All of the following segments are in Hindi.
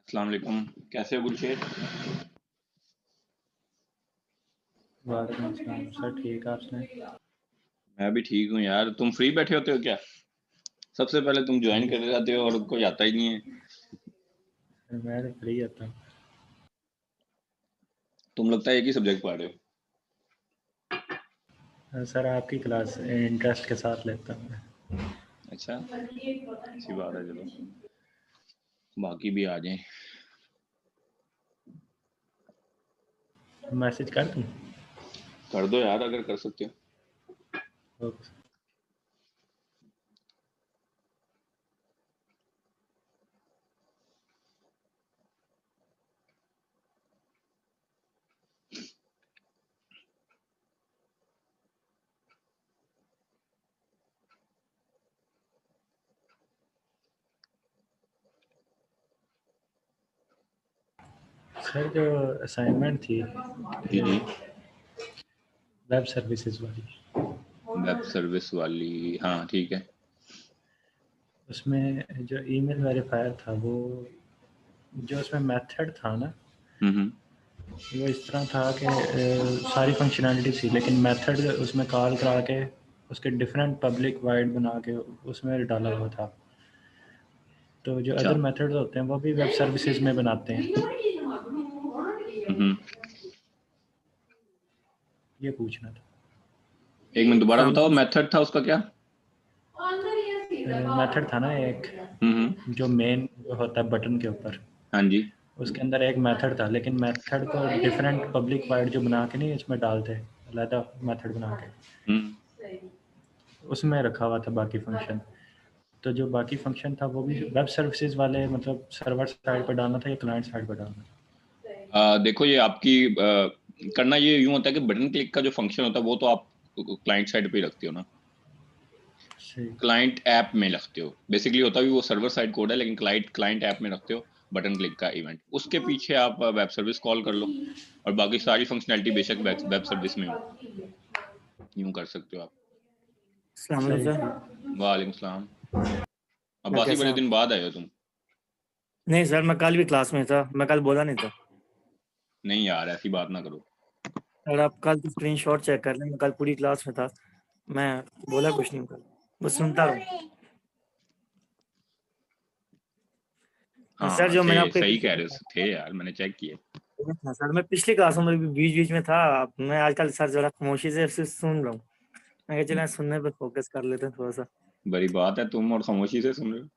अस्सलाम वालेकुम, कैसे हो गुलशेर? वालेकुम अस्सलाम सर, ठीक है आपने? मैं भी ठीक हूँ यार। तुम फ्री बैठे होते हो क्या? सबसे पहले तुम ज्वाइन कर जाते हो और कोई आता ही नहीं है। मैं तो फ्री होता हूँ। तुम लगता है एक ही सब्जेक्ट पढ़ रहे हो। सर आपकी क्लास इंटरेस्ट के साथ लेता हूँ मैं। अच्छा, अच्छी बात है। चलो बाकी भी आ जाएं। मैसेज कर दूँ? कर दो यार अगर कर सकते हो। ओके। सर जो असाइनमेंट थी जी जी। वेब सर्विसेज वाली, वेब सर्विस वाली, हाँ ठीक है। उसमें जो ईमेल वेरीफायर था वो जो उसमें मेथड था ना, हम्म। वो इस तरह था कि सारी फंक्शनैलिटी थी लेकिन मेथड उसमें कॉल करा के उसके डिफरेंट पब्लिक वाइड बना के उसमें डाला हुआ था। तो जो अच्छा। अदर मेथड्स होते हैं वो भी वेब सर्विसेज में बनाते हैं। हम्म। ये पूछना था। एक मिनट दोबारा सर बताओ, मेथड था उसका क्या? मेथड था ना एक, हम्म। जो मेन होता है बटन के ऊपर, हाँ जी। उसके अंदर एक मेथड था लेकिन मेथड को डिफरेंट पब्लिक वाइड जो बना के नहीं इसमें डालते, अलग मेथड बना के हम्म। उसमें रखा हुआ था बाकी फंक्शन। तो जो बाकी फंक्शन था वो भी वेब सर्विसेज वाले, मतलब सर्वर साइड पर डालना था या क्लाइंट साइड पर डालना था? देखो ये आपकी करना ये यूं होता है कि बटन क्लिक का जो फंक्शन होता है वो तो आप क्लाइंट साइड पे ही रखते हो ना। सही। क्लाइंट ऐप में रखते हो, बेसिकली होता भी वो सर्वर साइड कोड है, लेकिन क्लाइंट क्लाइंट ऐप में रखते हो बटन क्लिक का इवेंट। उसके पीछे आप वेब सर्विस कॉल कर लो और बाकी सारी फंक्शनैलिटी बेशक वेब सर्विस में हो, यूं कर सकते हो आप। अस्सलाम वालेकुम सही सर। थी। वालेकुम सलाम। सर अब्बासी कैसे बड़े हैं दिन आप? बाद आए हो तुम। नहीं सर, मैं कल भी क्लास में था, मैं कल बोला नहीं था। नहीं यार ऐसी बात ना करो। सर आप कल की स्क्रीनशॉट चेक कर लें, मैं कल पूरी क्लास में था, मैं बोला कुछ नहीं कल, बस सुनता रहूं। सर हाँ जो मैंने थे, आपको एक सही issue कह रहे बताया हो, थे यार मैंने चेक किए। था सर, मैं पिछली क्लास में भी बीच बीच में था, मैं आजकल सर जरा खामोशी से सिर्फ सुन रहा हूँ। मैं कहा चला सुनने पे फोकस कर लेते हैं थोड़ा सा। बड़ी बात है, तुम और खामोशी से सुन रहे हो।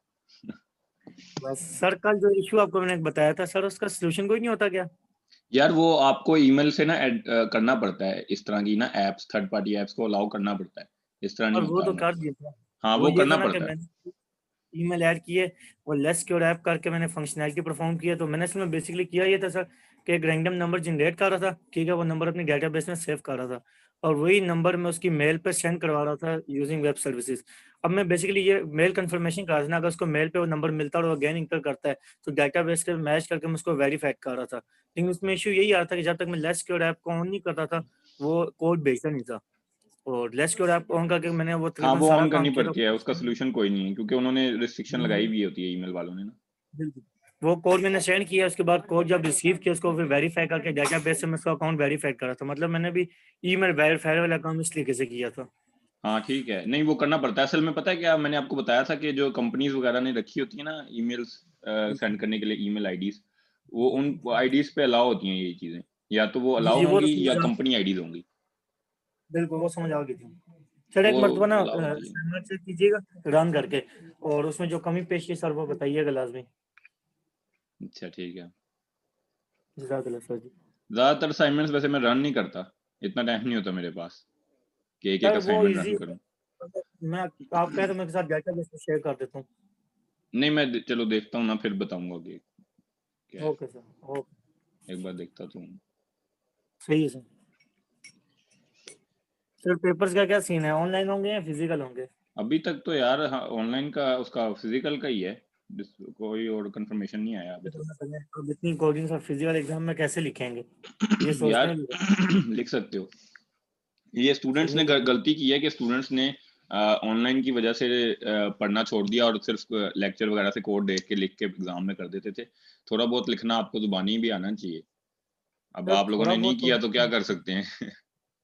बस सर, कल जो इशू आपको मैंने बताया था सर, उसका सोल्यूशन कोई नहीं होता क्या? यार वो आपको ईमेल से ना करना पड़ता है, इस तरह की ना एप्स, थर्ड पार्टी एप्स को अलाउ करना पड़ता है, इस तरह नहीं और वो होता तो मतलब। कर दिया था, हाँ वो वो ये करना था ना कि पड़ता है। मैंने ईमेल ऐड किए और लेस क्योर ऐप करके मैंने फंक्शनैलिटी परफॉर्म किया। तो मैंने इसमें बेसिकली किया ये था सर कि एक रैंडम नंबर जनरेट कर रहा था, ठीक है, वो नंबर अपने डेटाबेस में सेव कर रहा था और वही नंबर मैं उसकी मेल पे सेंड करवा रहा था यूजिंग वेब सर्विसेज। अब मैं बेसिकली ये मेल कंफर्मेशन करा था ना, अगर उसको मेल पे वो नंबर मिलता और वो अगेन इंटर करता है तो डेटाबेस के मैच करके मैं उसको वेरीफाई कर रहा था। लेकिन उसमें इशू यही आ रहा था कि जब तक मैं लेस क्योर ऐप को ऑन नहीं करता था वो कोड भेजता नहीं था, और लेस क्योर ऐप ऑन करके मैंने वो हाँ तकरीबन वो सारा ऑन काम करनी किया पड़ती है, उसका तो सोल्यूशन कोई नहीं है क्योंकि उन्होंने रिस्ट्रिक्शन लगाई भी होती है ईमेल वालों ने ना। बिल्कुल। वो कोड मैंने सेंड किया, उसके बाद कोड जब रिसीव किया उसको फिर वेरीफाई करके डेटाबेस से मैं उसका अकाउंट वेरीफाई करा था। मतलब मैंने भी ईमेल वेरीफाई वाला काम इस तरीके से किया था। हाँ ठीक है, नहीं वो करना पड़ता है असल में। पता है क्या, मैंने आपको बताया था कि जो कंपनीज वगैरह ने रखी होती है ना ईमेल्स सेंड करने के लिए ईमेल आईडीज, वो उन आईडीज पे अलाउ होती हैं ये चीजें, या तो वो जी अलाउ जी, वो तो होंगी या समझ आ कंपनी आईडीज होंगी। बिल्कुल वो समझ आ गई थी। सर एक वो मरतबा ना अलाउ होती है। असाइनमेंट चेक कीजिएगा रन करके, और उसमें जो कमी पेश की सर वो बताइएगा लाजमी। अच्छा ठीक है। जज़ाकल्लाह सर जी। ज्यादातर असाइनमेंट्स वैसे मैं रन नहीं करता, इतना टाइम नहीं होता मेरे पास कि एक एक सर वो असाइनमेंट इजी, रन करूं। मैं आप कहे तो मेरे साथ डेटाबेस में शेयर कर देता हूँ। नहीं मैं चलो देखता हूँ ना, फिर बताऊंगा कि क्या है। Okay sir, okay. एक बार देखता तो हूँ। सही है सर। सर पेपर्स का क्या सीन है, ऑनलाइन होंगे या फिजिकल होंगे? अभी तक तो यार हाँ ऑनलाइन का, उसका फिजिकल का ही है। कोई और कंफर्मेशन नहीं आया अभी तक। अब इतनी कोडिंग और फिजिकल एग्जाम में कैसे लिखेंगे, ये सोचते यार हैं लोग। लिख सकते हो। ये स्टूडेंट्स नहीं ने लिखेंगे। गलती की है कि स्टूडेंट्स ने ऑनलाइन की वजह से पढ़ना छोड़ दिया और सिर्फ लेक्चर वगैरह से कोड देख के लिख के एग्जाम में कर देते थे। थोड़ा बहुत लिखना आपको जुबानी भी आना चाहिए। अब सर आप लोगों थोड़ा ने नहीं बहुत किया तो क्या तो कर सकते हैं।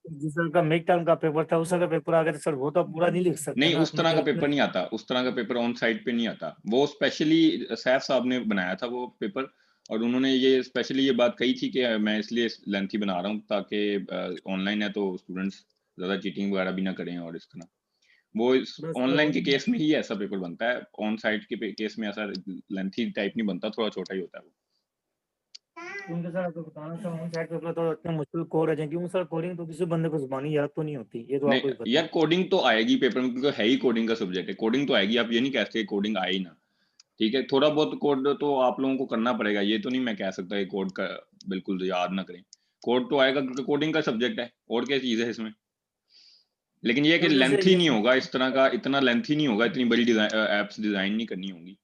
जिस सर का मिड टर्म का पेपर था, उस सर का पेपर आ गया था सर, वो तो आप पूरा नहीं लिख सकते नहीं, ना, उस तरह का मतलब पेपर नहीं आता, उस तरह का पेपर ऑन साइट पे नहीं आता। वो स्पेशली सैफ साहब ने बनाया था वो पेपर, और उन्होंने ये स्पेशली ये बात कही थी कि मैं इसलिए लेंथी बना रहा हूँ ताकि ऑनलाइन है तो स्टूडेंट्स ज़्यादा चीटिंग वगैरह भी ना करें। और इस तरह वो बस सर ऑनलाइन के वही केस में ही ऐसा पेपर बनता है, ऑन साइट के केस में ऐसा लेंथी टाइप नहीं बनता, थोड़ा छोटा ही होता है वो। उनके सर आपको बताना था, ऑन साइड पेपर तो इतने मुश्किल कोड है, क्योंकि सर कोडिंग तो किसी बंदे को जुबानी याद तो नहीं होती, ये तो आपको नहीं भी पता यार, है। कोडिंग तो आएगी पेपर में, क्योंकि है ही कोडिंग का सब्जेक्ट है, कोडिंग तो आएगी। आप ये नहीं कह सकते कोडिंग आए ही ना। ठीक है, थोड़ा बहुत कोड तो आप लोगों को करना पड़ेगा, ये तो नहीं मैं कह सकता कि कोड का बिल्कुल याद ना करें। कोड तो आएगा क्योंकि कोडिंग का सब्जेक्ट है, और क्या चीज़ है इसमें। लेकिन ये है कि सर जैसे लेंथी ये नहीं होगा इस तरह का, इतना लेंथी नहीं होगा, इतनी बड़ी डिजाइन एप्स डिजाइन नहीं करनी होगी।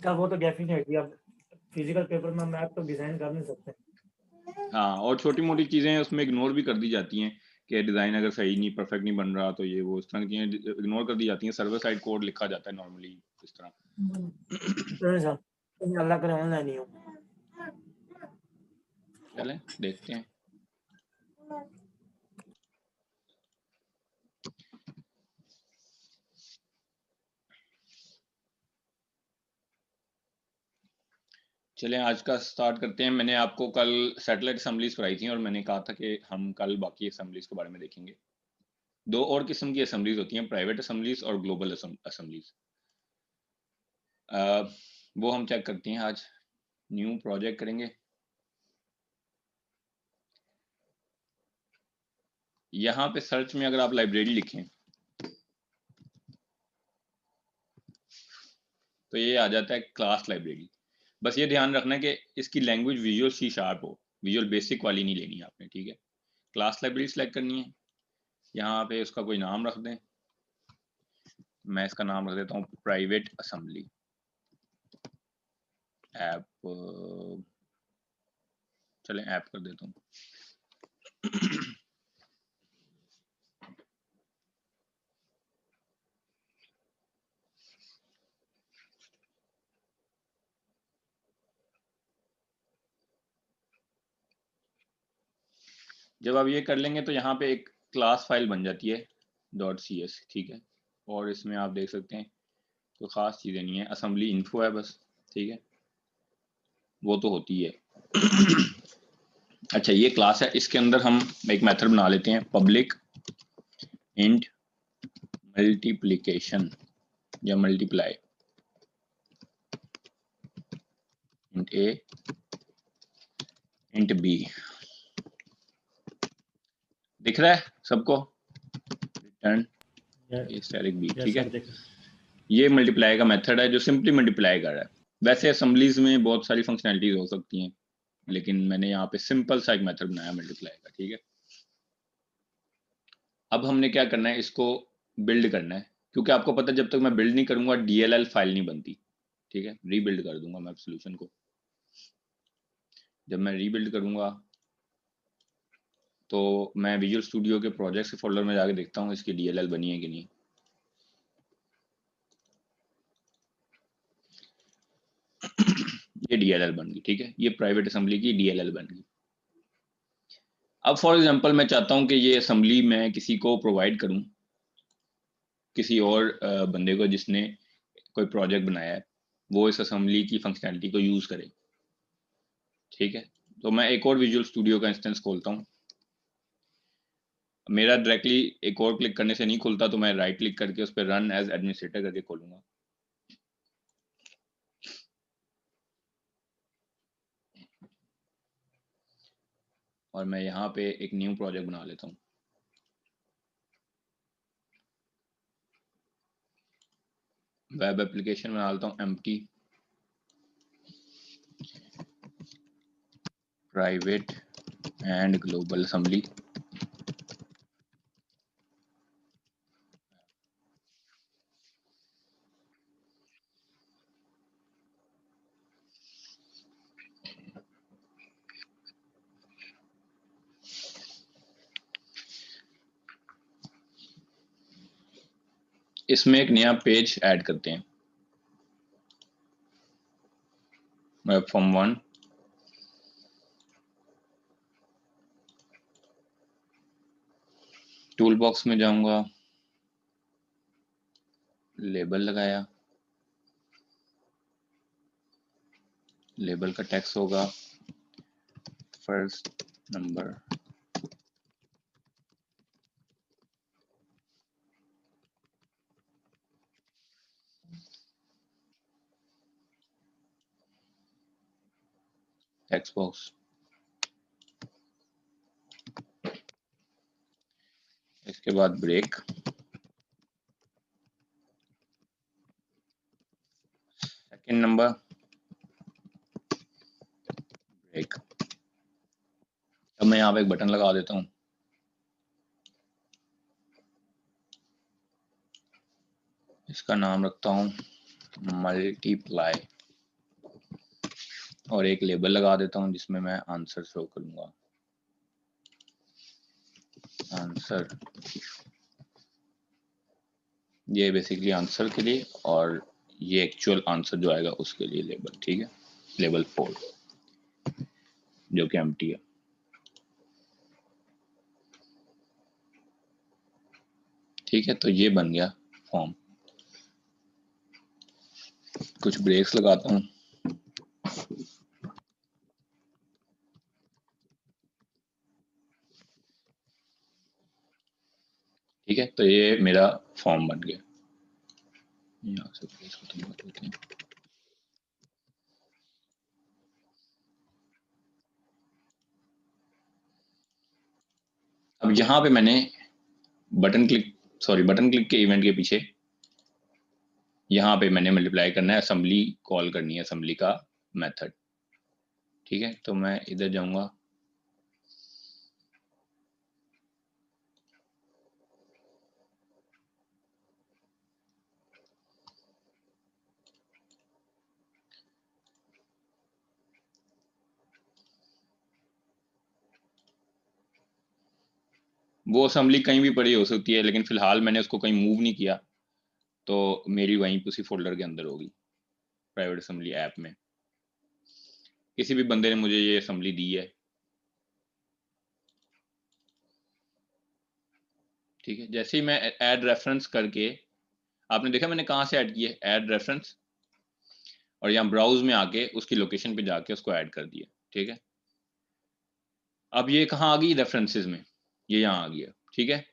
का वो तो डेफिनेटली अब फिजिकल पेपर में मैप तो डिजाइन कर नहीं सकते। हाँ, और छोटी मोटी चीजें उसमें इग्नोर भी कर दी जाती हैं कि डिजाइन अगर सही नहीं, परफेक्ट नहीं बन रहा तो ये वो इस तरह की चीजें इग्नोर कर दी जाती हैं। सर्वर साइड कोड लिखा जाता है नॉर्मली इस तरह। नहीं सर, अल्लाह करे ऑनलाइन ही हो। चलें देखते हैं। चलें आज का स्टार्ट करते हैं। मैंने आपको कल सैटेलाइट असेंबलीज कराई थी और मैंने कहा था कि हम कल बाकी असेंबलीज के बारे में देखेंगे। दो और किस्म की असेंबलीज होती हैं, प्राइवेट असेंबलीज और ग्लोबल असेंबलीज। वो हम चेक करते हैं आज। न्यू प्रोजेक्ट करेंगे। यहाँ पे सर्च में अगर आप लाइब्रेरी लिखें तो ये आ जाता है क्लास लाइब्रेरी। बस ये ध्यान रखना है कि इसकी लैंग्वेज विजुअल सी शार्प हो, विजुअल बेसिक वाली नहीं लेनी आपने। ठीक है, क्लास लाइब्रेरी सेलेक्ट करनी है। यहाँ पे उसका कोई नाम रख दें। मैं इसका नाम रख देता हूँ प्राइवेट असेंबली ऐप। चलें ऐप कर देता हूँ। जब आप ये कर लेंगे तो यहाँ पे एक क्लास फाइल बन जाती है .cs। ठीक है, और इसमें आप देख सकते हैं तो ख़ास चीज़ें नहीं है, असेंबली इन्फो है बस। ठीक है, वो तो होती है। अच्छा, ये क्लास है, इसके अंदर हम एक मेथड बना लेते हैं, पब्लिक इंट मल्टीप्लिकेशन या multiply int A int B. दिख रहा है सबको? Return A static B. ठीक है, सर देखो। ये मल्टीप्लाई का मेथड है जो सिंपली मल्टीप्लाई कर रहा है। वैसे असेंबलीज में बहुत सारी फंक्शनैलिटीज हो सकती हैं, लेकिन मैंने यहाँ पे सिंपल सा एक मेथड बनाया मल्टीप्लाई का। ठीक है, अब हमने क्या करना है, इसको बिल्ड करना है, क्योंकि आपको पता है जब तक मैं बिल्ड नहीं करूंगा DLL फाइल नहीं बनती। ठीक है, रीबिल्ड कर दूंगा मैं सोल्यूशन को। जब मैं रीबिल्ड करूंगा तो मैं विजुअल स्टूडियो के प्रोजेक्ट्स के फोल्डर में जाके देखता हूँ इसकी DLL बनी है कि नहीं। ये DLL बन गई। ठीक है, ये प्राइवेट असेंबली की DLL बन गई। अब फॉर एग्जांपल मैं चाहता हूं कि ये असेंबली मैं किसी को प्रोवाइड करूं, किसी और बंदे को जिसने कोई प्रोजेक्ट बनाया है, वो इस असेंबली की फंक्शनैलिटी को यूज करे। ठीक है, तो मैं एक और विजुअल स्टूडियो का इंस्टेंस खोलता हूं। मेरा डायरेक्टली एक और क्लिक करने से नहीं खुलता, तो मैं राइट क्लिक करके उस पर रन एज एडमिनिस्ट्रेटर करके खोलूंगा। और मैं यहाँ पे एक न्यू प्रोजेक्ट बना लेता हूँ। वेब एप्लीकेशन बना लेता हूँ empty private and global assembly. इसमें एक नया पेज ऐड करते हैं, वेब फॉर्म 1, टूल बॉक्स में जाऊंगा, लेबल लगाया, लेबल का टेक्स्ट होगा फर्स्ट नंबर, टेक्स्ट बॉक्स, इसके बाद ब्रेक, सेकंड नंबर, ब्रेक। अब मैं यहाँ पे एक बटन लगा देता हूँ, इसका नाम रखता हूँ मल्टीप्लाई, और एक लेबल लगा देता हूँ जिसमें मैं आंसर शो करूंगा, आंसर। ये बेसिकली आंसर के लिए, और ये एक्चुअल आंसर जो आएगा उसके लिए लेबल, ठीक है, लेबल 4 जो कि एम्प्टी है। ठीक है, तो ये बन गया फॉर्म। कुछ ब्रेक्स लगाता हूँ, ठीक है, तो ये मेरा फॉर्म बन गया। यहाँ से ब्रेक्स खत्म कर देते हैं। अब यहाँ पे मैंने बटन क्लिक के इवेंट के पीछे यहाँ पे मैंने मल्टीप्लाई करना है, असेंबली कॉल करनी है, असेंबली का मेथड। ठीक है, तो मैं इधर जाऊंगा, वो असेंबली कहीं भी पड़ी हो सकती है, लेकिन फिलहाल मैंने उसको कहीं मूव नहीं किया, तो मेरी वहीं उसी फोल्डर के अंदर होगी, प्राइवेट असेंबली ऐप में। किसी भी बंदे ने मुझे ये असेंबली दी है, ठीक है। जैसे ही मैं ऐड रेफरेंस करके, आपने देखा मैंने कहाँ से ऐड किया, ऐड रेफरेंस, और यहाँ ब्राउज में आके उसकी लोकेशन पे जाके उसको ऐड कर दिया, ठीक है। अब ये कहाँ आ गई, रेफरेंसेस में, ये यहाँ आ गया, ठीक है।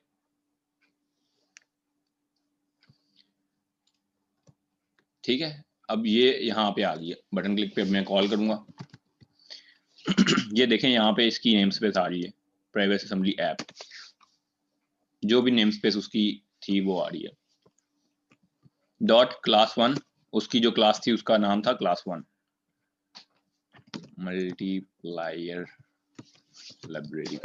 ठीक है, अब ये यहाँ पे आ गया, बटन क्लिक पे मैं कॉल करूंगा। ये देखें यहाँ पे इसकी नेम स्पेस आ रही है, प्राइवेट असेंबली ऐप, जो भी नेम स्पेस उसकी थी वो आ रही है। डॉट क्लास 1, उसकी जो क्लास थी उसका नाम था क्लास 1, मल्टीप्लायर लाइब्रेरी।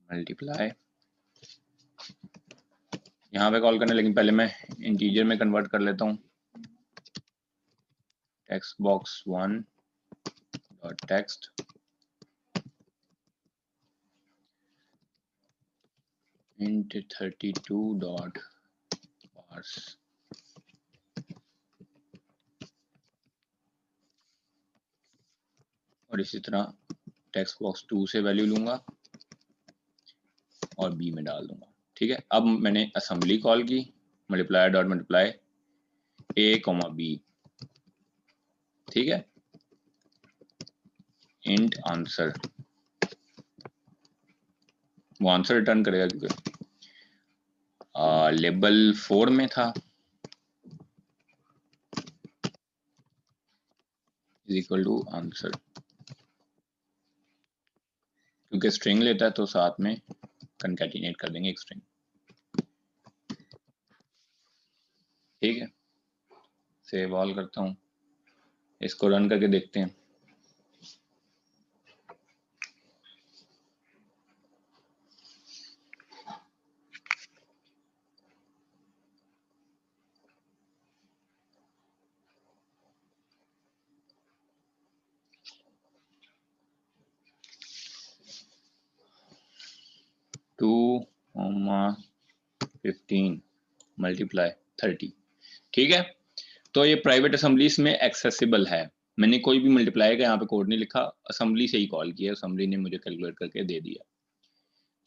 मल्टीप्लाई यहाँ पे कॉल करना, लेकिन पहले मैं इंटीजर में कन्वर्ट कर लेता हूँ। Text box 1 dot text, int 32 dot parse, और इसी तरह टेक्स्ट बॉक्स 2 से वैल्यू लूंगा और बी में डाल दूंगा। ठीक है, अब मैंने असेंबली कॉल की, मल्टीप्लाई डॉट मल्टीप्लाई ए कॉमा बी, ठीक है, इंट आंसर, वो आंसर रिटर्न करेगा क्योंकि लेबल 4 में था, इज इक्वल टू आंसर, क्योंकि स्ट्रिंग लेता है तो साथ में कंकैटिनेट कर देंगे एक स्ट्रिंग। ठीक है, सेव ऑल करता हूँ, इसको रन करके देखते हैं। 2,15 मल्टीप्लाई 30, ठीक है। तो ये प्राइवेट असेंबलीज में एक्सेसिबल है। मैंने कोई भी मल्टीप्लाई का यहाँ पे कोड नहीं लिखा, असेंबली से ही कॉल किया, असेंबली ने मुझे कैलकुलेट करके दे दिया।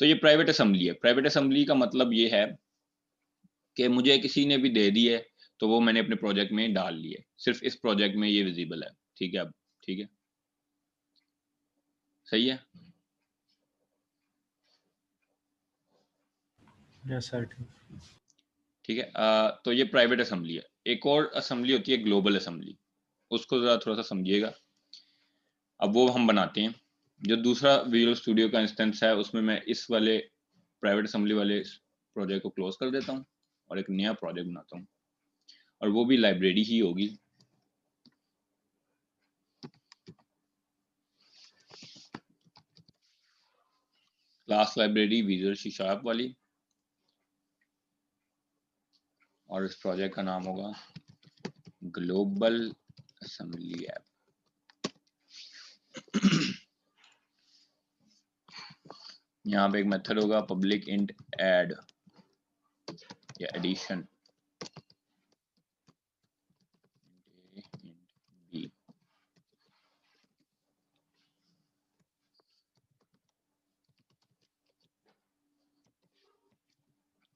तो ये प्राइवेट असेंबली है। प्राइवेट असेंबली का मतलब ये है कि मुझे किसी ने भी दे दी है तो वो मैंने अपने प्रोजेक्ट में डाल लिए, सिर्फ इस प्रोजेक्ट में ये विजिबल है, ठीक है। अब ठीक है, सही है। Yes sir. ठीक है, तो ये प्राइवेट असेंबली है। एक और असेंबली होती है ग्लोबल असेंबली, उसको जरा थोड़ा सा समझिएगा। अब वो हम बनाते हैं। जो दूसरा विजुअल स्टूडियो का इंस्टेंस है उसमें मैं इस वाले प्राइवेट असेंबली वाले प्रोजेक्ट को क्लोज कर देता हूँ और एक नया प्रोजेक्ट बनाता हूँ, और वो भी लाइब्रेरी ही होगी। Class library visual C sharp वाली, और इस प्रोजेक्ट का नाम होगा ग्लोबल असेंबली ऐप। यहाँ पे एक मेथड होगा पब्लिक इंट ऐड या एडिशन,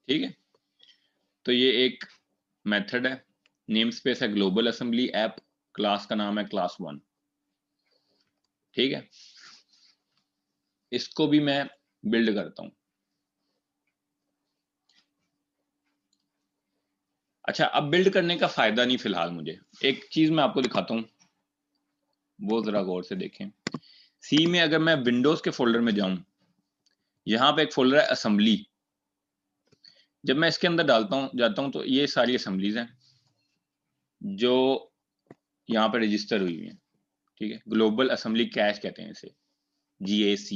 ठीक है। तो ये एक मेथड है, नेम स्पेस है ग्लोबल असेंबली ऐप, क्लास का नाम है क्लास 1, ठीक है। इसको भी मैं बिल्ड करता हूं। अच्छा, अब बिल्ड करने का फायदा नहीं फिलहाल, मुझे एक चीज मैं आपको दिखाता हूं, वो जरा गौर से देखें। सी में अगर मैं विंडोज के फोल्डर में जाऊं, यहां पे एक फोल्डर है असेंबली। जब मैं इसके अंदर जाता हूं तो ये सारी असेंबलीज हैं जो यहाँ पे रजिस्टर हुई हुई हैं, ठीक है। ग्लोबल असेंबली कैश कहते हैं इसे, GAC,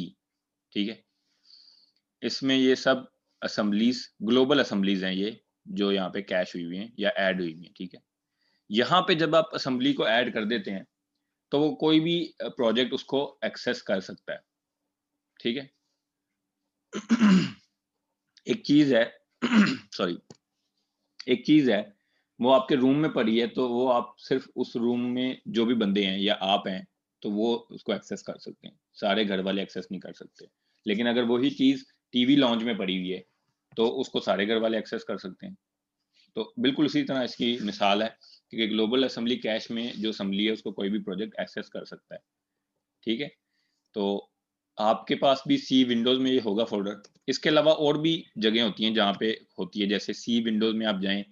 ठीक है। इसमें ये सब असेंबलीज ग्लोबल असेंबलीज हैं ये, जो यहाँ पे कैश हुई हुई हैं या ऐड हुई हुई हैं, ठीक है। यहाँ पे जब आप असेंबली को ऐड कर देते हैं तो वो कोई भी प्रोजेक्ट उसको एक्सेस कर सकता है, ठीक है। एक चीज है सॉरी, एक चीज है, वो आपके रूम में पड़ी है तो वो आप सिर्फ उस रूम में जो भी बंदे हैं या आप हैं तो वो उसको एक्सेस कर सकते हैं, सारे घर वाले एक्सेस नहीं कर सकते। लेकिन अगर वही चीज टीवी लॉन्च में पड़ी हुई है तो उसको सारे घर वाले एक्सेस कर सकते हैं। तो बिल्कुल उसी तरह इसकी मिसाल है कि ग्लोबल असेंबली कैश में जो असेंबली है उसको कोई भी प्रोजेक्ट एक्सेस कर सकता है, ठीक है। तो आपके पास भी सी विंडोज में ये होगा फोल्डर। इसके अलावा और भी जगह होती हैं जहाँ पे होती है, जैसे सी विंडोज में आप जाएं,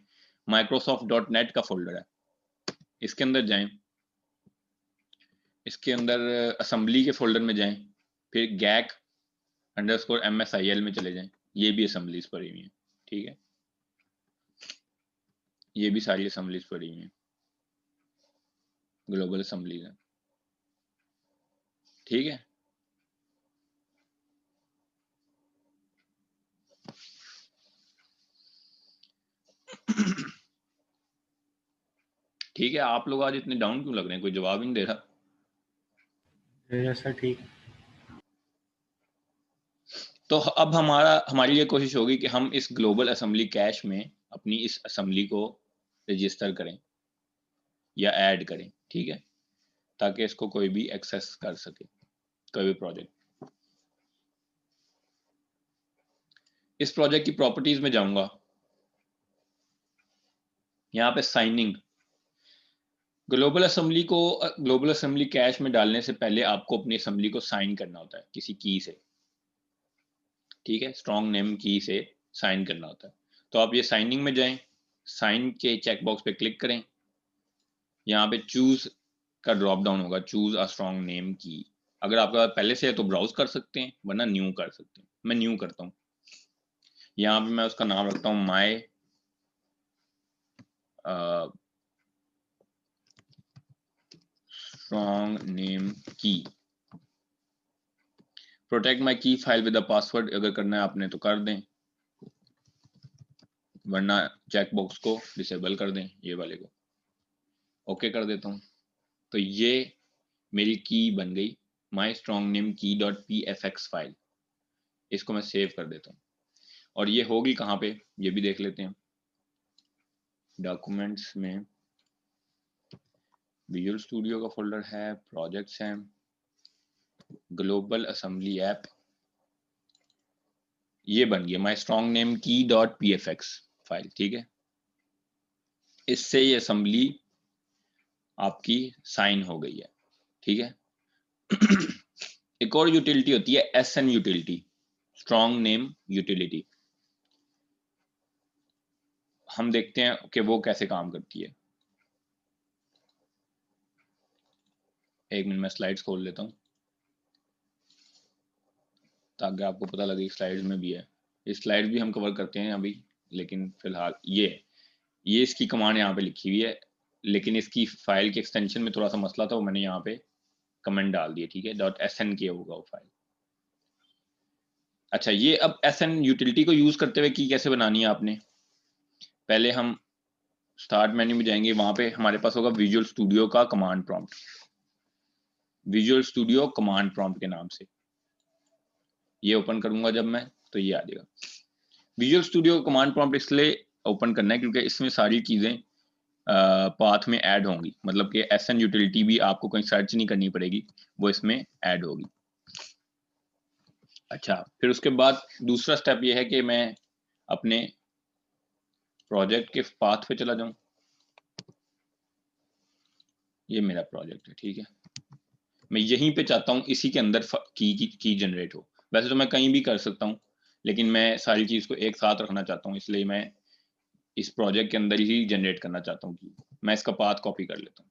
Microsoft.net का फोल्डर है, इसके अंदर जाएं, इसके अंदर असेंबली के फोल्डर में जाएं, फिर gag_msil में चले जाएं, ये भी असेंबलीज पड़ी हुई हैं, ठीक है। ये भी सारी असेंबलीज पड़ी हुई हैं, ग्लोबल असेंबलीज हैं, ठीक है। ठीक है, आप लोग आज इतने डाउन क्यों लग रहे हैं, कोई जवाब ही नहीं दे रहा। यस सर, ठीक। तो अब हमारी ये कोशिश होगी कि हम इस ग्लोबल असेंबली कैश में अपनी इस असेंबली को रजिस्टर करें या ऐड करें, ठीक है, ताकि इसको कोई भी एक्सेस कर सके, कोई भी प्रोजेक्ट। इस प्रोजेक्ट की प्रॉपर्टीज में जाऊंगा, यहाँ पे साइनिंग, ग्लोबल असेंबली कैश में डालने से पहले आपको अपनी असेंबली को साइन करना होता है किसी की से, ठीक है, स्ट्रॉन्ग नेम की से साइन करना होता है। तो आप ये साइनिंग में जाएं, साइन के चेकबॉक्स पे क्लिक करें, यहाँ पे चूज का ड्रॉप डाउन होगा, चूज अ स्ट्रॉन्ग नेम की। अगर आपका पहले से है तो ब्राउज कर सकते हैं, वरना न्यू कर सकते हैं। मैं न्यू करता हूँ, यहाँ पे मैं उसका नाम रखता हूँ माई स्ट्रॉन्ग नेम की। प्रोटेक्ट माई की फाइल विद द पासवर्ड, अगर करना है आपने तो कर दें, वरना चेकबॉक्स को डिसेबल कर दें, ये वाले को ओके कर देता हूँ। तो ये मेरी की बन गई, माई स्ट्रॉन्ग नेम की .pfx फाइल। इसको मैं सेव कर देता हूँ। और ये होगी कहाँ पे, ये भी देख लेते हैं। डॉक्यूमेंट्स में विजुअल स्टूडियो का फोल्डर है, प्रोजेक्ट्स हैं, ग्लोबल असेंबली ऐप, ये बन गया माई स्ट्रॉन्ग नेम की डॉट pfx फाइल। ठीक है, इससे ये असेंबली आपकी साइन हो गई है। ठीक है। एक और यूटिलिटी होती है SN utility, strong name utility. हम देखते हैं कि वो कैसे काम करती है। एक मिनट में स्लाइड्स खोल लेता हूँ ताकि आपको पता लगे स्लाइड्स में भी है। इस स्लाइड्स भी हम कवर करते हैं अभी, लेकिन फिलहाल ये इसकी कमांड यहाँ पे लिखी हुई है, लेकिन इसकी फाइल के एक्सटेंशन में थोड़ा सा मसला था, वो मैंने यहाँ पे कमेंट डाल दिया। ठीक है, .snk होगा वो फाइल। अच्छा, ये अब SN यूटिलिटी को यूज करते हुए की कैसे बनानी है आपने, पहले हम स्टार्ट मेन्यू में जाएंगे, वहां पे हमारे पास होगा विजुअल स्टूडियो का command prompt, visual studio command prompt के नाम से। ये ओपन करूंगा जब मैं, तो ये आ जाएगा। विजुअल स्टूडियो कमांड प्रॉम्प्ट इसलिए ओपन करना है क्योंकि इसमें सारी चीजें पाथ में ऐड होंगी, मतलब कि SN यूटिलिटी भी आपको कहीं सर्च नहीं करनी पड़ेगी, वो इसमें ऐड होगी। अच्छा, फिर उसके बाद दूसरा स्टेप ये है कि मैं अपने प्रोजेक्ट के पाथ पे चला जाऊं। ये मेरा प्रोजेक्ट है। ठीक है, मैं यहीं पे चाहता हूं इसी के अंदर की जनरेट हो। वैसे तो मैं कहीं भी कर सकता हूं, लेकिन मैं सारी चीज को एक साथ रखना चाहता हूं, इसलिए मैं इस प्रोजेक्ट के अंदर ही जनरेट करना चाहता हूं कि मैं इसका पाथ कॉपी कर लेता हूं।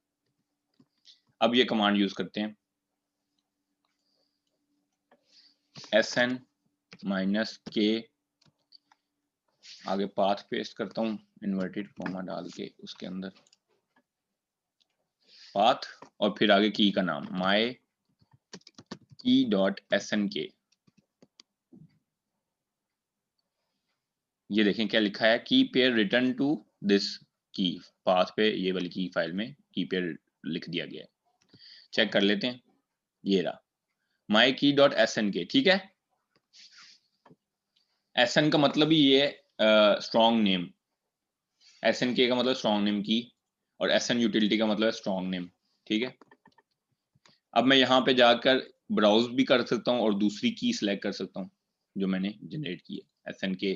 अब ये कमांड यूज करते हैं, SN -k, आगे पाथ पेस्ट करता हूं इन्वर्टेड कॉमा डाल के, उसके अंदर पाथ, और फिर आगे की का नाम my key.snk। ये देखें क्या लिखा है, की पेयर रिटर्न टू दिस की, पाथ पे ये वाली की फाइल में की पेयर लिख दिया गया है। चेक कर लेते हैं, ये रहा my key.snk। ठीक है, SN का मतलब ही ये स्ट्रॉन्ग नेम, SNK का मतलब स्ट्रॉन्ग नेम की, और SN यूटिलिटी का मतलब स्ट्रॉन्ग नेम। ठीक है, अब मैं यहाँ पे जाकर ब्राउज भी कर सकता हूँ और दूसरी की सिलेक्ट कर सकता हूँ जो मैंने जनरेट की है SNK।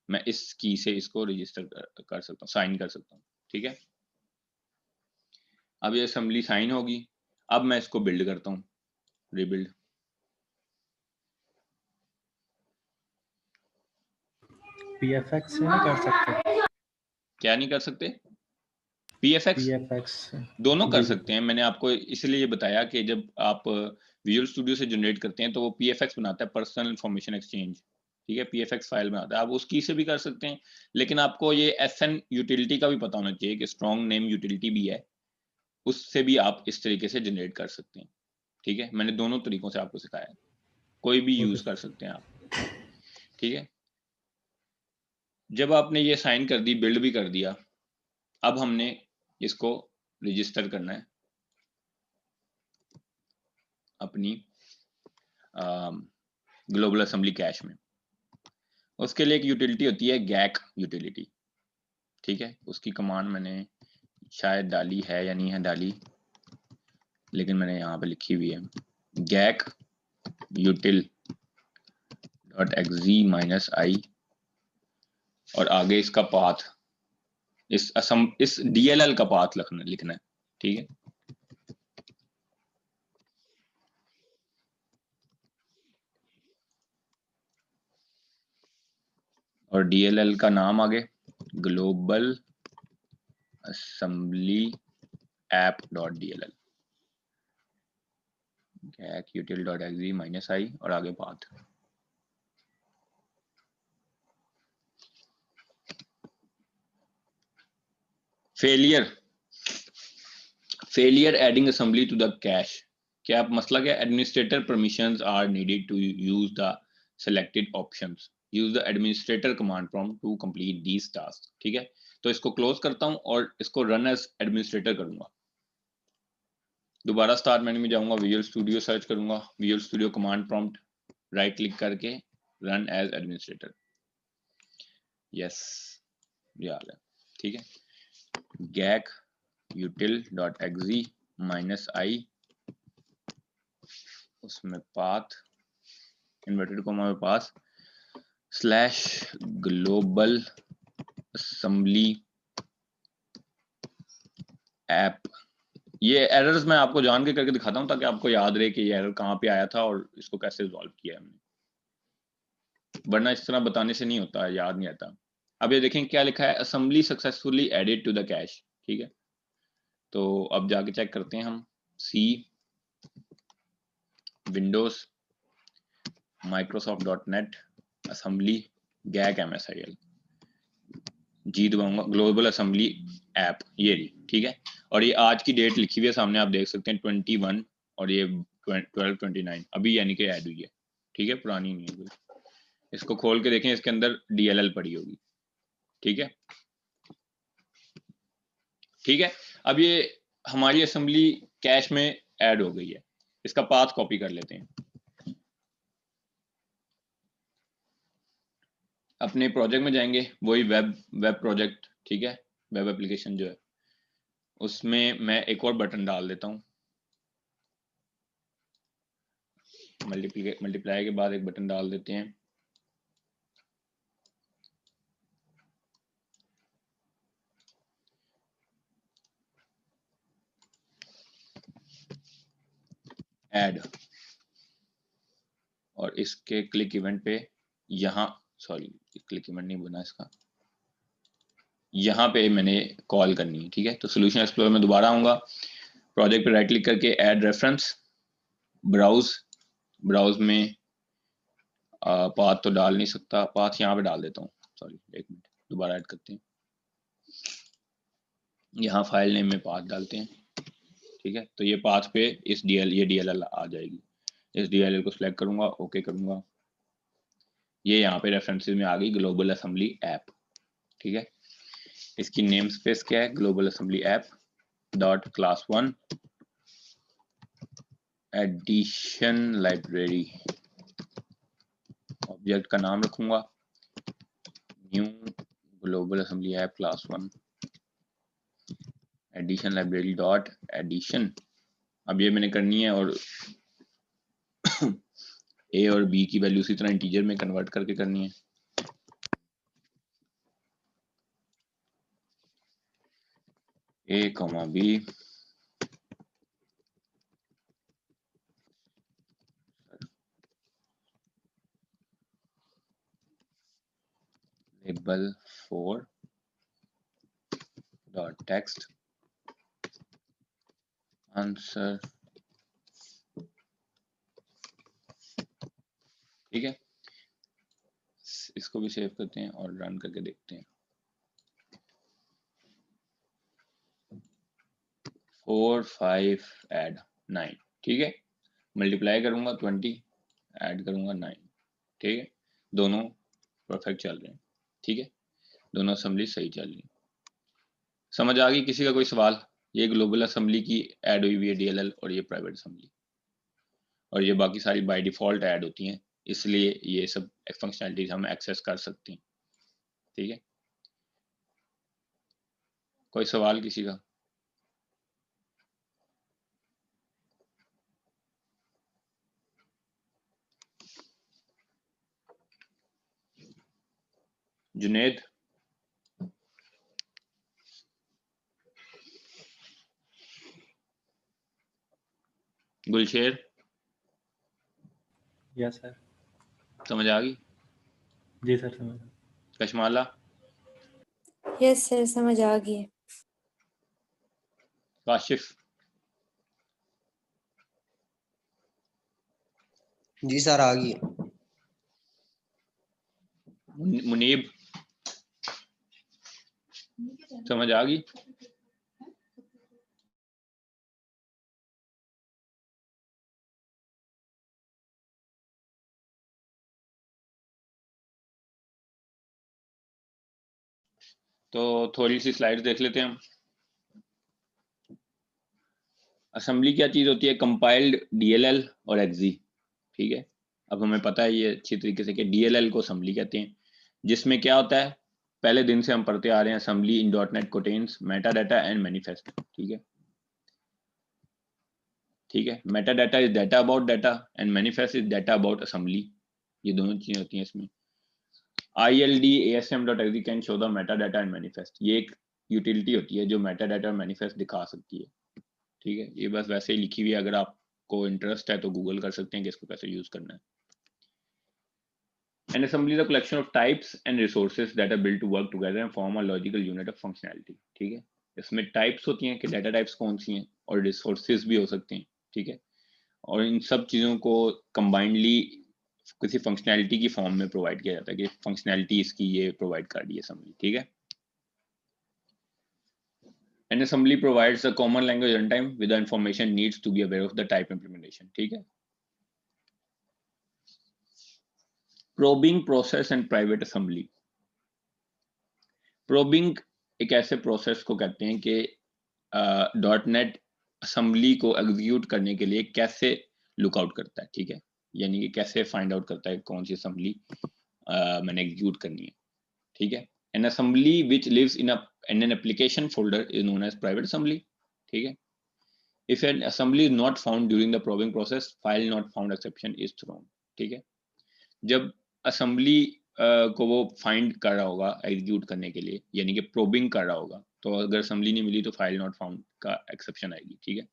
मैं इस की से इसको रजिस्टर कर सकता हूँ, साइन कर सकता हूँ। ठीक है, अब ये असेंबली साइन होगी। अब मैं इसको बिल्ड करता हूँ, रिबिल्ड। PFX से नहीं कर सकते? क्या नहीं कर सकते? PFX दोनों कर सकते हैं। मैंने आपको इसलिए ये बताया कि जब आप विजुअल स्टूडियो से जनरेट करते हैं तो वो PFX बनाता है, पर्सनल इंफॉर्मेशन एक्सचेंज। ठीक है, PFX फाइल बनाता है, आप उसकी से भी कर सकते हैं, लेकिन आपको ये SN यूटिलिटी का भी पता होना चाहिए कि स्ट्रॉन्ग नेम यूटिलिटी भी है, उससे भी आप इस तरीके से जनरेट कर सकते हैं। ठीक है, मैंने दोनों तरीकों से आपको सिखाया है, कोई भी यूज कर सकते हैं आप। ठीक है, जब आपने ये साइन कर दी, बिल्ड भी कर दिया, अब हमने इसको रजिस्टर करना है अपनी ग्लोबल असेंबली कैश में। उसके लिए एक यूटिलिटी होती है गैक यूटिलिटी। ठीक है, उसकी कमांड मैंने शायद डाली है या नहीं है डाली, लेकिन मैंने यहाँ पे लिखी हुई है गैक util .exe-i, और आगे इसका पाथ, इस DLL का पाथ लिखना है। ठीक है, और DLL का नाम आगे ग्लोबल असेंबली ऐप.dll, gak util.exe-i, और आगे path. Failure adding assembly to the cache. क्या मसला क्या? Administrator permissions are needed to use the selected options, use the administrator command prompt to complete these task. ठीक है, तो इसको क्लोज करता हूं और इसको रन एज एडमिनिस्ट्रेटर करूंगा। दोबारा स्टार्ट मेन्यू में जाऊंगा, विजुअल स्टूडियो सर्च करूंगा, visual studio command prompt, right click करके रन एज एडमिनिस्ट्रेटर। यस, ये आ गया, ठीक है। gag util.exe -i, उसमें पाथ इन्वर्टेड कोमा में पास स्लैश ग्लोबल असेंबली ऐप। ये एरर्स मैं आपको जान के करके दिखाता हूँ ताकि आपको याद रहे कि ये एरर कहाँ पे आया था और इसको कैसे रिजॉल्व किया हमने, वरना इस तरह बताने से नहीं होता, याद नहीं आता। अब ये देखें क्या लिखा है, assembly successfully added to the cache, ठीक है। तो अब जाके चेक करते हैं हम, C windows Microsoft dot net assembly GAC MSIL, G दबाऊंगा, ग्लोबल असेंबली ऐप, ये रही, ठीक है। और ये आज की डेट लिखी हुई है सामने, आप देख सकते हैं 21 और ये 12/29 अभी यानी कि ऐड हुई है, ठीक है, पुरानी नहीं है कोई। इसको खोल के देखें, इसके अंदर DLL पड़ी होगी, ठीक है, ठीक है। अब ये हमारी असेंबली कैश में ऐड हो गई है, इसका पाथ कॉपी कर लेते हैं, अपने प्रोजेक्ट में जाएंगे, वही वेब प्रोजेक्ट, ठीक है, वेब एप्लीकेशन जो है, उसमें मैं एक और बटन डाल देता हूँ, मल्टीप्लाई के बाद एक बटन डाल देते हैं, ऐड, और इसके क्लिक इवेंट पे यहाँ, सॉरी क्लिक इवेंट नहीं बना इसका, यहाँ पे मैंने कॉल करनी है, ठीक है। तो सोल्यूशन एक्सप्लोरर में दोबारा आऊंगा, प्रोजेक्ट पे राइट क्लिक करके ऐड रेफरेंस, ब्राउज में पाथ तो डाल नहीं सकता, पाथ यहाँ पे डाल देता हूँ, सॉरी एक मिनट, दोबारा ऐड करते हैं, यहाँ फाइल नेम में पाथ डालते हैं, ठीक है। तो ये पाथ पे इस ये DLL आ जाएगी, इस DLL को सिलेक्ट करूंगा, ओके करूंगा, ये यहाँ पे रेफरेंसेस में आ गई ग्लोबल असेंबली ऐप, ठीक है। इसकी नेम स्पेस क्या है, global assembly app dot class 1 addition library, object का नाम रखूंगा new global assembly app class 1 addition library dot addition. अब ये मैंने करनी है और ए और बी की वैल्यू उसी तरह इंटीजर में कन्वर्ट करके करनी है, A comma B label 4 dot text answer, ठीक है। इसको भी सेव करते हैं और रन करके देखते हैं, 4 5 ऐड 9, ठीक है। मल्टीप्लाई करूंगा 20, ऐड करूंगा 9, ठीक है। दोनों परफेक्ट चल रहे हैं, ठीक है, दोनों असेंबली सही चल रही है। समझ आ गई किसी का कोई सवाल? ये ग्लोबल असेंबली की ऐड हुई हुई है DLL, और ये प्राइवेट असेंबली, और ये बाकी सारी बाय डिफॉल्ट ऐड होती हैं, इसलिए ये सब फंक्शनैलिटीज हम एक्सेस कर सकते हैं, ठीक है। कोई सवाल किसी का? Junaid, Gulsher, yes sir. समझ आ गई? जी सर समझ। कशमाला, यस सर समझ आ गई। काशिफ, जी सर आ गई। मुनीब, समझ आ गई? तो थोड़ी सी स्लाइड्स देख लेते हैं हम। असेंबली क्या चीज होती है? कंपाइल्ड DLL और exe, ठीक है। अब हमें पता है ये अच्छी तरीके से कि DLL को असेंबली कहते हैं, जिसमें क्या होता है, पहले दिन से हम पढ़ते आ रहे हैं, assembly in .NET contains metadata and manifest, ठीक है, ठीक है। metadata is data about data and manifest is data about assembly, ये दोनों चीजें होती हैं इसमें। ILD ASM.exe can show the metadata and manifest, ये एक यूटिलिटी होती है जो metadata और manifest दिखा सकती है, ठीक है। ये बस वैसे ही लिखी हुई है, अगर आपको इंटरेस्ट है तो गूगल कर सकते हैं कि इसको कैसे यूज करना है। An assembly is a collection of types and resources that are built to work together and form a logical unit of functionality, ठीक है। इसमें टाइप्स होती हैं कि डाटा टाइप्स कौन सी हैं, और रिसोर्सेज भी हो सकते हैं, ठीक है, और इन सब चीज़ों को कंबाइंडली किसी फंक्शनैलिटी की फॉर्म में प्रोवाइड किया जाता है कि फंक्शनैलिटी इसकी ये प्रोवाइड कर रही है असेंबली, ठीक है। An assembly provides a common language runtime with the information needs to be aware of the type implementation, ठीक है। Probing process and private assembly, probing एक ऐसे प्रोसेस को कहते हैं कि .NET असेंबली को एग्जीक्यूट करने के लिए कैसे लुकआउट करता है, ठीक है, यानी कि कैसे फाइंड आउट करता है कौन सी असेंबली मैंने एग्जीक्यूट करनी है, ठीक है। An assembly which lives in an application folder is known as private assembly, ठीक है। If an assembly is not found during the probing process, file not found exception is thrown, ठीक है। जब असेंबली को वो फाइंड कर रहा होगा एग्जीक्यूट करने के लिए, यानी कि प्रोबिंग कर रहा होगा, तो अगर असेंबली नहीं मिली तो फाइल नॉट फाउंड का एक्सेप्शन आएगी, ठीक है।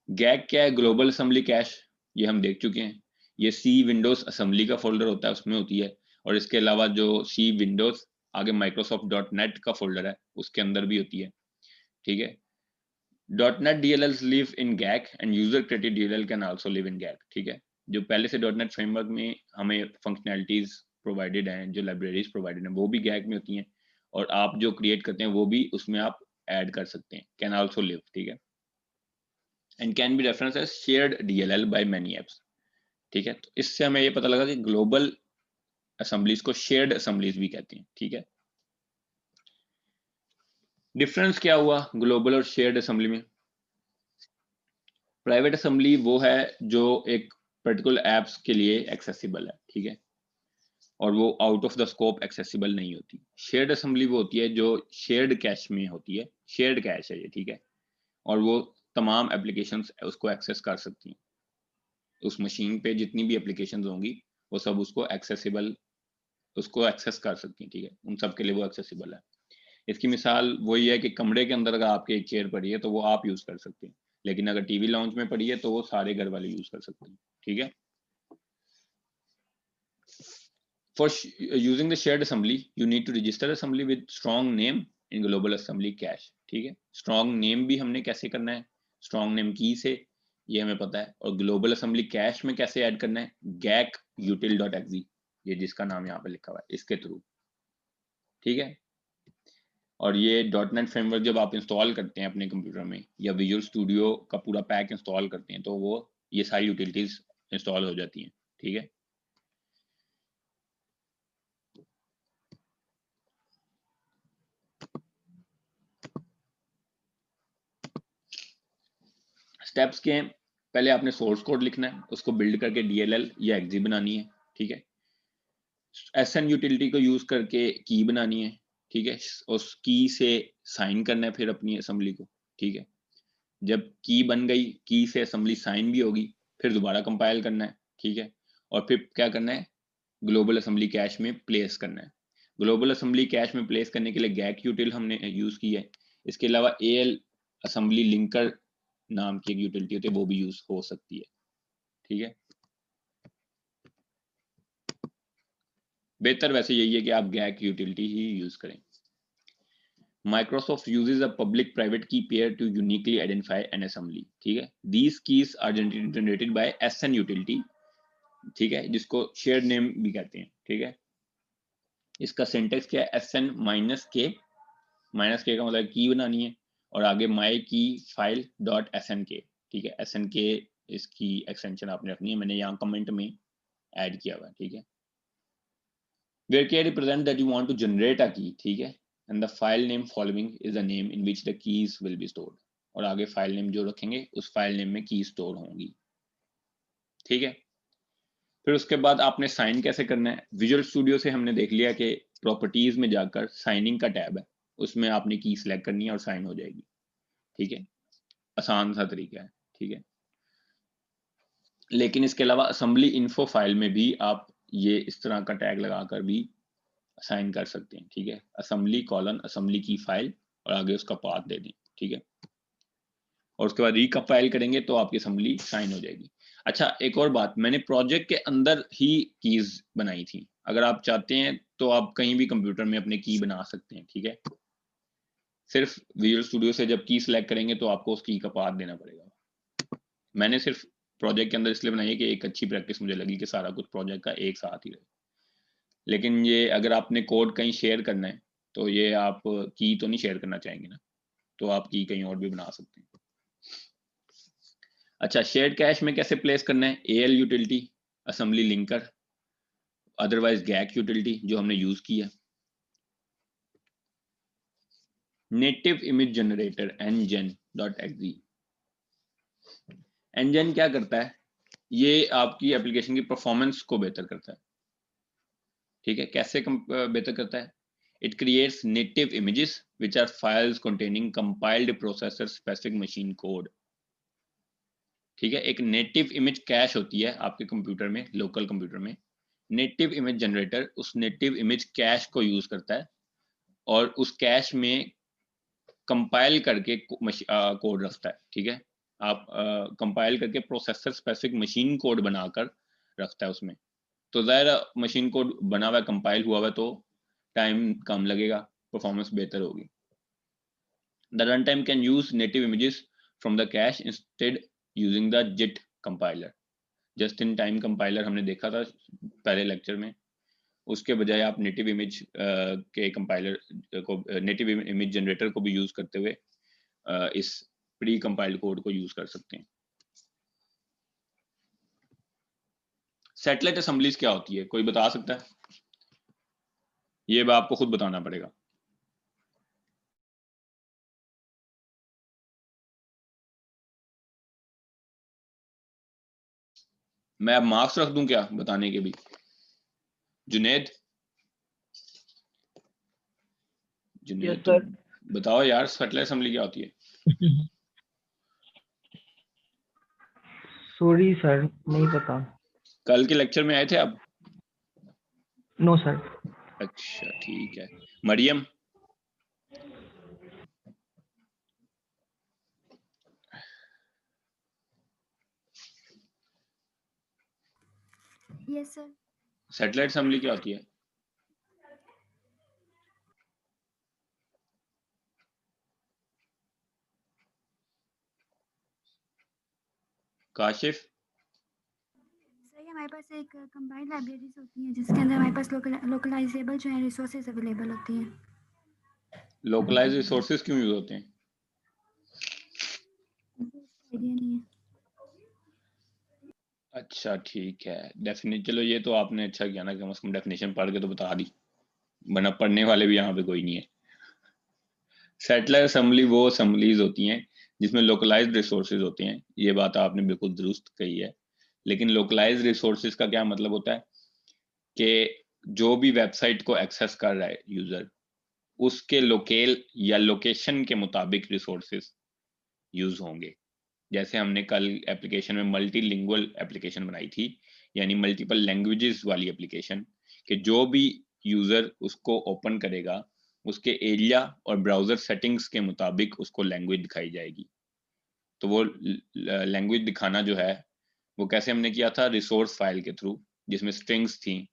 गैग क्या है? ग्लोबल असेंबली कैश, ये हम देख चुके हैं। ये सी विंडोज असेंबली का फोल्डर होता है, उसमें होती है, और इसके अलावा जो सी विंडोज आगे माइक्रोसॉफ्ट .NET का फोल्डर है उसके अंदर भी होती है, ठीक है। .NET DLLs live in GAC and user created DLL can also live in GAC, ठीक है। जो पहले से .NET फ्रेमवर्क में हमें फंक्शनैलिटीज प्रोवाइडेड हैं, जो लाइब्रेरीज प्रोवाइडेड हैं, वो भी GAC में होती हैं, और आप जो क्रिएट करते हैं वो भी उसमें आप ऐड कर सकते हैं, कैन आल्सो लिव, ठीक है। And can be reference as shared DLL by many apps, ठीक है। तो इससे हमें ये पता लगा कि ग्लोबल असेंबलीज को शेयर्ड असेंबलीज भी कहते हैं, ठीक है। डिफरेंस क्या हुआ ग्लोबल और शेयर्ड असेंबली में? प्राइवेट असेंबली वो है जो एक पर्टिकुलर एप्स के लिए एक्सेसिबल है, ठीक है, और वो out of the scope accessible नहीं होती। शेयर्ड असेंबली वो होती है जो शेयर्ड कैश में होती है, शेयर्ड कैश है ये, ठीक है, और वो तमाम एप्लीकेशंस उसको एक्सेस कर सकती हैं। उस मशीन पे जितनी भी एप्लीकेशंस होंगी वो सब उसको एक्सेस कर सकती हैं, ठीक है, उन सब के लिए वो एक्सेसिबल है। इसकी मिसाल वही है कि कमरे के अंदर अगर आपके एक चेयर पड़ी है तो वो आप यूज कर सकते हैं, लेकिन अगर टीवी लाउंज में पड़ी है तो वो सारे घर वाले यूज कर सकते हैं, ठीक है। For using the shared assembly, you need to register assembly with strong name in global assembly cache, ठीक है। strong name भी हमने कैसे करना है, strong name की से, ये हमें पता है, और global assembly cache में कैसे ऐड करना है, gak util.exe, ये जिसका नाम यहाँ पे लिखा हुआ है, इसके थ्रू, ठीक है। और ये .NET फ्रेमवर्क जब आप इंस्टॉल करते हैं अपने कंप्यूटर में, या विजुअल स्टूडियो का पूरा पैक इंस्टॉल करते हैं, तो वो ये सारी यूटिलिटीज इंस्टॉल हो जाती हैं, ठीक है। स्टेप्स के हैं, पहले आपने सोर्स कोड लिखना है, उसको बिल्ड करके DLL या exe बनानी है, ठीक है। SN यूटिलिटी को यूज करके की बनानी है, ठीक है, उस की से साइन करना है फिर अपनी असेंबली को, ठीक है। जब की बन गई, की से असेंबली साइन भी होगी, फिर दोबारा कंपाइल करना है, ठीक है, और फिर क्या करना है, ग्लोबल असेंबली कैश में प्लेस करना है। ग्लोबल असेंबली कैश में प्लेस करने के लिए गैक यूटिल हमने यूज की है। इसके अलावा AL असेंबली लिंकर नाम की एक यूटिलिटी होती है, वो भी यूज हो सकती है, ठीक है। बेहतर वैसे यही है कि आप गैक यूटिलिटी ही यूज करें। Microsoft uses a public private key pair to uniquely identify an assembly, ठीक है। These keys are generated by SN utility, ठीक है, जिसको शेयर्ड नेम भी कहते हैं, ठीक है। इसका सिंटेक्स क्या है, SN -K, -K का मतलब की बनानी है, और आगे माई की फाइल डॉट SNK, ठीक है। SNK इसकी एक्सटेंशन आपने रखनी है, मैंने यहाँ कमेंट में ऐड किया हुआ है, ठीक है। Where K represent that you want to generate a key, ठीक है, and the file name following is the name in which the keys will be stored, और आगे फाइल नेम जो रखेंगे उस फाइल नेम में की स्टोर होंगी, ठीक है। फिर उसके बाद आपने साइन कैसे करना है। विजुअल स्टूडियो से हमने देख लिया कि प्रॉपर्टीज में जाकर साइनिंग का टैब है, उसमें आपने की सिलेक्ट करनी है और साइन हो जाएगी। ठीक है, आसान सा तरीका है। ठीक है, लेकिन इसके अलावा असेंबली इन्फो फाइल में भी आप ये इस तरह का टैग लगाकर भी साइन कर सकते हैं। ठीक है, असेंबली कॉलन असेंबली की फाइल और आगे उसका पाथ दे दें। ठीक है, और उसके बाद रिकम्पाइल करेंगे तो आपकी असेंबली साइन हो जाएगी। अच्छा, एक और बात, मैंने प्रोजेक्ट के अंदर ही कीज बनाई थी। अगर आप चाहते हैं तो आप कहीं भी कंप्यूटर में अपने की बना सकते हैं। ठीक है, सिर्फ विजुअल स्टूडियो से जब की सिलेक्ट करेंगे तो आपको उस की का पाथ देना पड़ेगा। मैंने सिर्फ प्रोजेक्ट के अंदर इसलिए बनाई है कि एक अच्छी प्रैक्टिस मुझे लगी कि सारा कुछ प्रोजेक्ट का एक साथ ही रहे। लेकिन ये अगर आपने कोड कहीं शेयर करना है तो ये आप की तो नहीं शेयर करना चाहेंगे ना, तो आप की कहीं और भी बना सकते हैं। अच्छा, शेयर्ड कैश में कैसे प्लेस करना है। AL utility, assembly linker, otherwise GAC utility जो हमने यूज की है, native image generator ngen.exe। ngen क्या करता है, ये आपकी एप्लीकेशन की परफॉर्मेंस को बेहतर करता है। ठीक है, कैसे बेहतर करता है। It creates native images which are files containing compiled processor specific machine code. ठीक है, एक नेटिव इमेज कैश होती है आपके कंप्यूटर में, लोकल कंप्यूटर में। नेटिव इमेज जनरेटर उस नेटिव इमेज कैश को यूज करता है और उस कैश में कंपाइल करके कोड रखता है। ठीक है, आप कंपाइल करके प्रोसेसर स्पेसिफिक मशीन कोड बनाकर रखता है उसमें। तो ज़ाहिर मशीन कोड बना हुआ कंपाइल हुआ हुआ तो टाइम कम लगेगा, परफॉर्मेंस बेहतर होगी। The run time can use native images from the cash instead using the JIT compiler. Just in time compiler हमने देखा था पहले लेक्चर में, उसके बजाय आप नेटिव इमेज के कंपाइलर को, नेटिव इमेज जनरेटर को भी यूज करते हुए इस प्री कंपाइल्ड कोड को यूज कर सकते हैं। सैटेलाइट असेंबलीज क्या होती है, कोई बता सकता है। ये आपको खुद बताना पड़ेगा। मैं अब मार्क्स रख दूं क्या बताने के भी। जुनेद, जुनेद तो बताओ यार, सैटेलाइट असेंबली क्या होती है। सॉरी सर, नहीं पता। कल के लेक्चर में आए थे आप। No sir. अच्छा ठीक है, Mariam. Yes sir. Satellite assembly क्या होती है। काशिफ। सर ये हमारे पास एक कंबाइंड लाइब्रेरीज होती हैं जिसके अंदर हमारे पास लोकलाइजेबल जो है रिसोर्सेज अवेलेबल होती हैं। लोकलाइज रिसोर्सेज क्यों यूज होते हैं। आइडिया नहीं है। अच्छा ठीक है, डेफिनेट, चलो ये तो आपने अच्छा किया ना, कम से कम डेफिनेशन पढ़ के तो बता दी, वरना पढ़ने वाले भी यहाँ पे कोई नहीं है। सैटेलाइट असेंबली वो असेंबलीज होती हैं जिसमें लोकलाइज्ड रिसोर्सेज होते हैं, ये बात आपने बिल्कुल दुरुस्त कही है। लेकिन लोकलाइज्ड रिसोर्सेज का क्या मतलब होता है कि जो भी वेबसाइट को एक्सेस कर रहा है यूजर, उसके लोकेल या लोकेशन के मुताबिक रिसोर्सेज यूज होंगे। जैसे हमने कल एप्लीकेशन में मल्टीलिंगुअल एप्लीकेशन बनाई थी, यानी मल्टीपल लैंग्वेजेस वाली एप्लीकेशन, कि जो भी यूजर उसको ओपन करेगा उसके एरिया और ब्राउजर सेटिंग्स के मुताबिक उसको लैंग्वेज दिखाई जाएगी। तो वो लैंग्वेज दिखाना जो है वो कैसे हमने किया था, रिसोर्स फाइल के थ्रू, जिसमें स्ट्रिंग्स थी।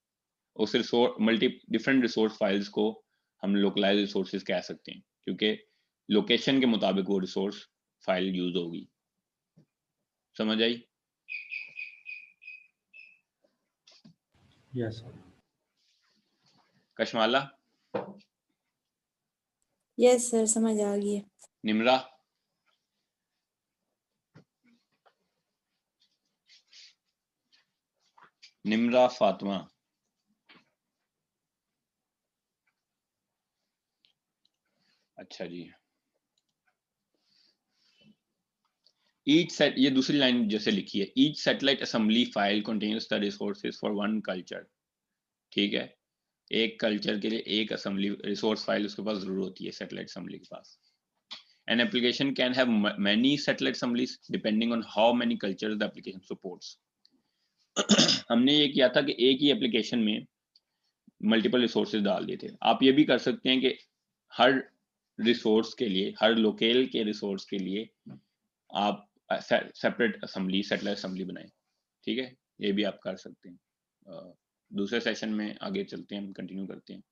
उस resource multi different resource files को हम लोकलाइज रिसोर्सेज कह सकते हैं, क्योंकि लोकेशन के मुताबिक वो रिसोर्स फाइल यूज होगी। समझ आई। यस कशमाला। यस सर, समझ आ गई है। निमरा। निमरा फातिमा। अच्छा जी, ईच सेट, ये दूसरी लाइन जैसे लिखी है, each satellite assembly file contains the resources for one culture. ठीक है, एक कल्चर के लिए एक असेंबली रिसोर्स फाइल उसके पास जरूर होती है सैटेलाइट असेंबली के पास। An application can have many satellite assemblies depending on how many cultures the application supports. हमने ये किया था कि एक ही एप्लीकेशन में मल्टीपल रिसोर्सेज डाल दिए थे। आप ये भी कर सकते हैं कि हर रिसोर्स के लिए, हर लोकेल के रिसोर्स के लिए आप सेपरेट असेंबली, सैटेलाइट असेंबली बनाएं। ठीक है, ये भी आप कर सकते हैं। दूसरे सेशन में आगे चलते हैं, हम कंटिन्यू करते हैं।